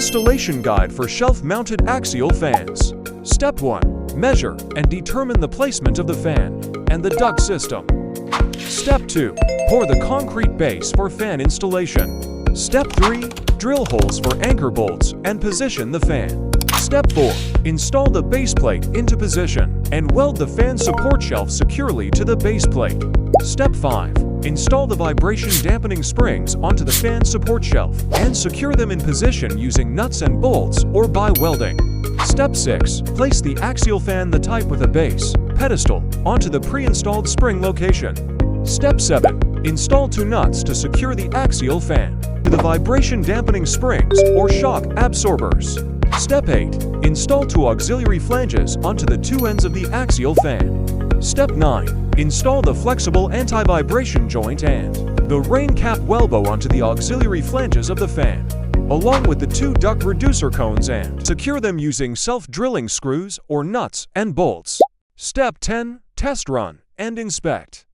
Installation Guide for Shelf-Mounted Axial Fans. Step 1. Measure and determine the placement of the fan and the duct system. Step 2. Pour the concrete base for fan installation. Step 3. Drill holes for anchor bolts and position the fan. Step 4. Install the base plate into position and weld the fan support shelf securely to the base plate. Step 5. Install the vibration dampening springs onto the fan support shelf and secure them in position using nuts and bolts or by welding. Step 6. Place the axial fan, the type with a base, pedestal, onto the pre-installed spring location. Step 7. Install 2 nuts to secure the axial fan to the vibration dampening springs or shock absorbers. Step 8. Install 2 auxiliary flanges onto the 2 ends of the axial fan. Step 9. Install the flexible anti-vibration joint and the rain cap elbow onto the auxiliary flanges of the fan, along with the 2 duct reducer cones, and secure them using self-drilling screws or nuts and bolts. Step 10. Test run and inspect.